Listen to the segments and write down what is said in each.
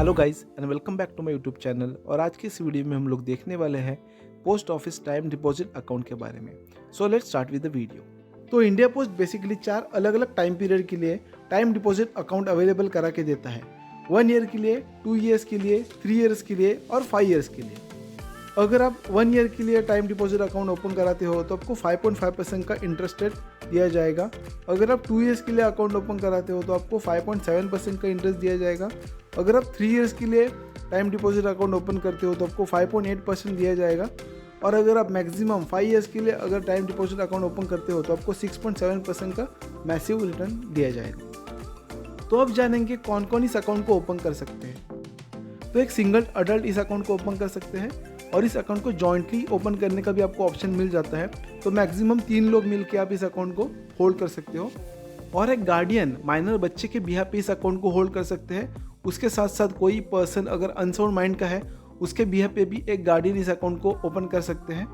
Hello guys and welcome back to my YouTube channel. और आज की इस वीडियो में हम लोग देखने वाले हैं post office time deposit account के बारे में। So let's start with the video. तो इंडिया पोस्ट बेसिकली 4 अलग अलग टाइम पीरियड के लिए टाइम डिपॉजिट अकाउंट अवेलेबल करा के देता है। 1 ईयर के लिए, 2 ईयर्स के लिए, 3 ईयर्स के लिए और 5 ईयर्स के लिए। अगर आप 1 ईयर के लिए टाइम डिपॉजिट अकाउंट ओपन कराते हो तो आपको 5.5% का इंटरेस्ट रेट दिया जाएगा। अगर आप 2 ईयर्स के लिए अकाउंट ओपन कराते हो तो आपको 5.7% का इंटरेस्ट दिया जाएगा। अगर आप 3 ईयर्स के लिए टाइम डिपॉजिट अकाउंट ओपन करते हो तो आपको 5.8% दिया जाएगा। और अगर आप मैक्सिमम 5 ईयर्स के लिए अगर टाइम डिपॉजिट अकाउंट ओपन करते हो तो आपको 6.7% का मैसिव रिटर्न दिया जाएगा। तो अब जानेंगे कौन कौन इस अकाउंट को ओपन कर सकते हैं। तो एक सिंगल अडल्ट इस अकाउंट को ओपन कर सकते हैं और इस अकाउंट को जॉइंटली ओपन करने का भी आपको ऑप्शन मिल जाता है। तो मैक्सिमम 3 लोग मिलकर आप इस अकाउंट को होल्ड कर सकते हो। और एक गार्डियन माइनर बच्चे के बिहाफ पे इस अकाउंट को होल्ड कर सकते हैं। उसके साथ साथ कोई पर्सन अगर अनसाउंड माइंड का है उसके बिहाफ पे भी एक गार्डियन इस अकाउंट को ओपन कर सकते हैं।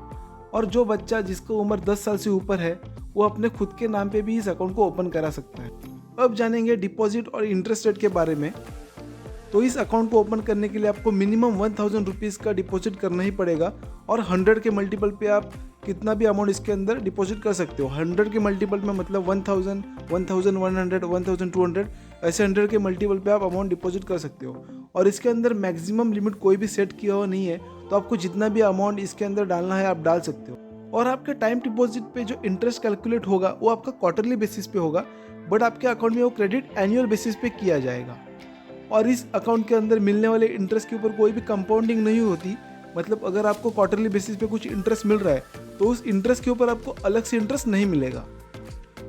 और जो बच्चा जिसको उम्र 10 साल से ऊपर है वो अपने खुद के नाम पे भी इस अकाउंट को ओपन करा सकता है। अब जानेंगे डिपॉजिट और इंटरेस्ट रेट के बारे में। तो इस अकाउंट को ओपन करने के लिए आपको मिनिमम 1000 रुपीज़ का डिपॉजिट करना ही पड़ेगा। और 100 के मल्टीपल पे आप कितना भी अमाउंट इसके अंदर डिपॉजिट कर सकते हो। 100 के मल्टीपल में मतलब 1000, 1100, 1200, ऐसे 100 के मल्टीपल पे आप अमाउंट डिपॉजिट कर सकते हो। और इसके अंदर मैक्सिमम लिमिट कोई भी सेट किया हुआ नहीं है, तो आपको जितना भी अमाउंट इसके अंदर डालना है आप डाल सकते हो। और आपके टाइम डिपॉजिट पे जो इंटरेस्ट कैलकुलेट होगा वो आपका क्वार्टरली बेसिस पे होगा, बट आपके अकाउंट में वो क्रेडिट एनुअल बेसिस पे किया जाएगा। और इस अकाउंट के अंदर मिलने वाले इंटरेस्ट के ऊपर कोई भी कंपाउंडिंग नहीं होती। मतलब अगर आपको क्वार्टरली बेसिस पे कुछ इंटरेस्ट मिल रहा है तो उस इंटरेस्ट के ऊपर आपको अलग से इंटरेस्ट नहीं मिलेगा।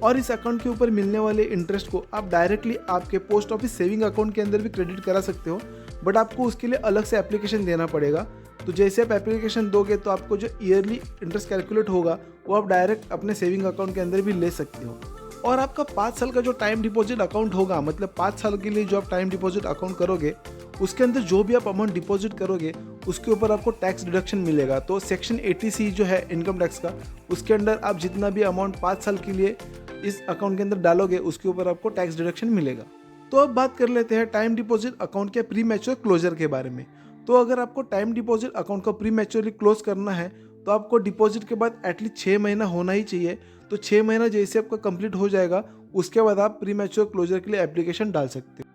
और इस अकाउंट के ऊपर मिलने वाले इंटरेस्ट को आप डायरेक्टली आपके पोस्ट ऑफिस सेविंग अकाउंट के अंदर भी क्रेडिट करा सकते हो, बट आपको उसके लिए अलग से एप्लीकेशन देना पड़ेगा। तो जैसे आप एप्लीकेशन दोगे तो आपको जो ईयरली इंटरेस्ट कैलकुलेट होगा वो आप डायरेक्ट अपने सेविंग अकाउंट के अंदर भी ले सकते हो। और आपका 5 साल का जो टाइम डिपॉजिट अकाउंट होगा, मतलब 5 साल के लिए जो आप टाइम डिपॉजिट अकाउंट करोगे उसके अंदर जो भी आप अमाउंट डिपॉजिट करोगे उसके ऊपर आपको टैक्स डिडक्शन मिलेगा। तो सेक्शन 80C जो है इनकम टैक्स का, उसके अंदर आप जितना भी अमाउंट 5 साल के लिए इस अकाउंट के अंदर डालोगे उसके ऊपर आपको टैक्स डिडक्शन मिलेगा। तो अब बात कर लेते हैं टाइम डिपॉजिट अकाउंट के प्री मैच्योर क्लोजर के बारे में। तो अगर आपको टाइम डिपॉजिट अकाउंट को प्री मैच्योरली क्लोज करना है तो आपको डिपॉजिट के बाद एटलीस्ट 6 महीना होना ही चाहिए। तो 6 महीना जैसे आपका कंप्लीट हो जाएगा उसके बाद आप प्री मैच्योर क्लोजर के लिए एप्लीकेशन डाल सकते हो।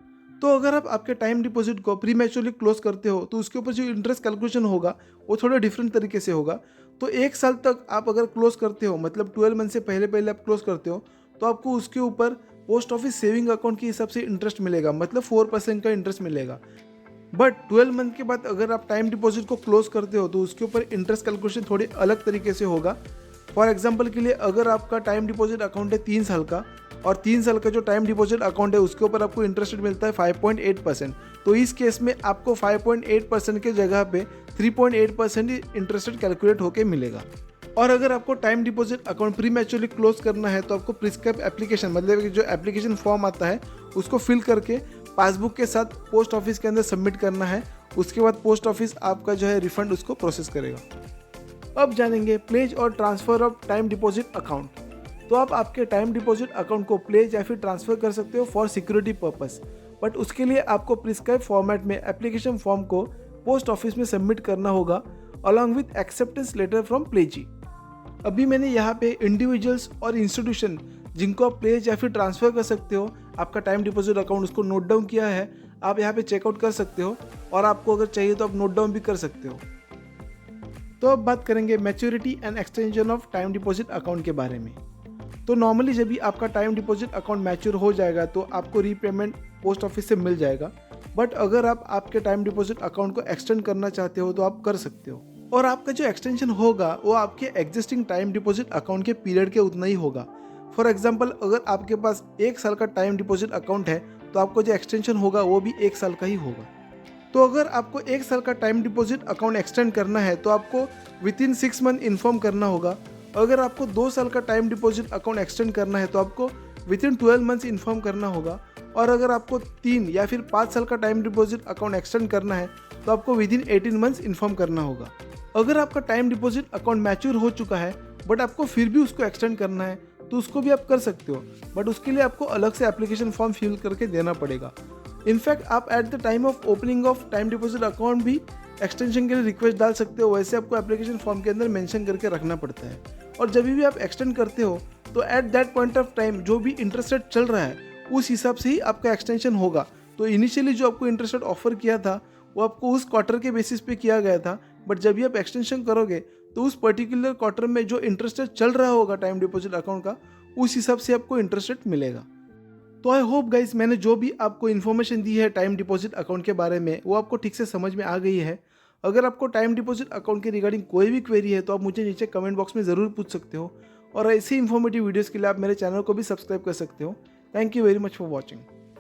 तो अगर आप आपके टाइम डिपॉजिट को प्री मैच्योरली क्लोज करते हो तो उसके ऊपर जो इंटरेस्ट कैलकुलेशन होगा वो थोड़ा डिफरेंट तरीके से होगा। तो 1 साल तक आप अगर क्लोज करते हो, मतलब 12 मंथ से पहले पहले आप क्लोज करते हो, तो आपको उसके ऊपर पोस्ट ऑफिस सेविंग अकाउंट के हिसाब से इंटरेस्ट मिलेगा, मतलब 4% का इंटरेस्ट मिलेगा। बट 12 मंथ के बाद अगर आप टाइम डिपॉजिट को क्लोज करते हो तो उसके ऊपर इंटरेस्ट कैलकुलेशन थोड़ी अलग तरीके से होगा। फॉर एग्जांपल के लिए अगर आपका टाइम डिपॉजिट अकाउंट है 3 साल का और 3 साल का जो टाइम डिपॉजिट अकाउंट है उसके ऊपर आपको इंटरेस्ट रेट मिलता है 5.8%। तो इस केस में आपको 5.8% के जगह पे 3.8% इंटरेस्ट रेट कैलकुलेट होकर मिलेगा। और अगर आपको time deposit account pre maturely close करना है तो आपको प्रिस्क्राइब एप्लीकेशन, मतलब जो एप्लीकेशन फॉर्म आता है उसको फिल करके पासबुक के साथ पोस्ट ऑफिस के अंदर सबमिट करना है। उसके बाद पोस्ट ऑफिस आपका जो है रिफंड उसको प्रोसेस करेगा। अब जानेंगे प्लेज और transfer of time deposit account. तो आप आपके टाइम डिपॉजिट अकाउंट को प्लेज या फिर ट्रांसफर कर सकते हो फॉर सिक्योरिटी पर्पस, बट उसके लिए आपको प्रिस्क्राइब फॉर्मेट में एप्लीकेशन फॉर्म को पोस्ट ऑफिस में सबमिट करना होगा along with acceptance letter from प्लेजी। अभी मैंने यहाँ पे इंडिविजुअल्स और इंस्टीट्यूशन जिनको आप प्लेज या फिर ट्रांसफर कर सकते हो आपका टाइम डिपॉजिट अकाउंट, उसको नोट डाउन किया है। आप यहाँ पे चेकआउट कर सकते हो और आपको अगर चाहिए तो आप नोट डाउन भी कर सकते हो। तो अब बात करेंगे maturity and extension of time deposit account के बारे में। तो नॉर्मली जब भी आपका टाइम डिपॉजिट अकाउंट मैच्योर हो जाएगा तो आपको रीपेमेंट पोस्ट ऑफिस से मिल जाएगा। बट अगर आप आपके टाइम डिपॉजिट अकाउंट को एक्सटेंड करना चाहते हो तो आप कर सकते हो। और आपका जो एक्सटेंशन होगा वो आपके एग्जिस्टिंग टाइम डिपॉजिट अकाउंट के पीरियड के उतना ही होगा। फॉर एग्जाम्पल अगर आपके पास 1 साल का टाइम डिपॉजिट अकाउंट है तो आपको जो एक्सटेंशन होगा वो भी 1 साल का ही होगा। तो अगर आपको 1 साल का टाइम डिपॉजिट अकाउंट एक्सटेंड करना है तो आपको विद इन 6 मंथ इन्फॉर्म करना होगा। अगर आपको 2 साल का टाइम डिपॉजिट अकाउंट एक्सटेंड करना है तो आपको विद इन 12 मंथ्स इन्फॉर्म करना होगा। और अगर आपको 3 या फिर 5 साल का टाइम डिपॉजिट अकाउंट एक्सटेंड करना है तो आपको विद इन 18 मंथ्स इन्फॉर्म करना होगा। अगर आपका टाइम डिपॉजिट अकाउंट मैच्योर हो चुका है बट आपको फिर भी उसको एक्सटेंड करना है तो उसको भी आप कर सकते हो, बट उसके लिए आपको अलग से एप्लीकेशन फॉर्म फिल करके देना पड़ेगा। इनफैक्ट आप at the time of opening of time deposit account भी एक्सटेंशन के लिए रिक्वेस्ट डाल सकते हो, वैसे आपको एप्लीकेशन फॉर्म के अंदर मेंशन करके रखना पड़ता है। और जब भी आप एक्सटेंड करते हो तो at that point of time जो भी इंटरेस्ट रेट चल रहा है उस हिसाब से ही आपका एक्सटेंशन होगा। तो इनिशियली जो आपको इंटरेस्ट रेट ऑफर किया था वो आपको उस क्वार्टर के बेसिस पे किया गया था, बट जब भी आप एक्सटेंशन करोगे तो उस पर्टिकुलर क्वार्टर में जो इंटरेस्ट रेट चल रहा होगा टाइम डिपॉजिट अकाउंट का उस हिसाब से आपको इंटरेस्ट रेट मिलेगा। तो आई होप गाइस मैंने जो भी आपको इन्फॉर्मेशन दी है टाइम डिपॉजिट अकाउंट के बारे में वो आपको ठीक से समझ में आ गई है। अगर आपको टाइम डिपॉजिट अकाउंट के रिगार्डिंग कोई भी क्वेरी है तो आप मुझे नीचे कमेंट बॉक्स में ज़रूर पूछ सकते हो, और ऐसी इन्फॉर्मेटिव वीडियोज़ के लिए आप मेरे चैनल को भी सब्सक्राइब कर सकते हो। Thank you very much for watching.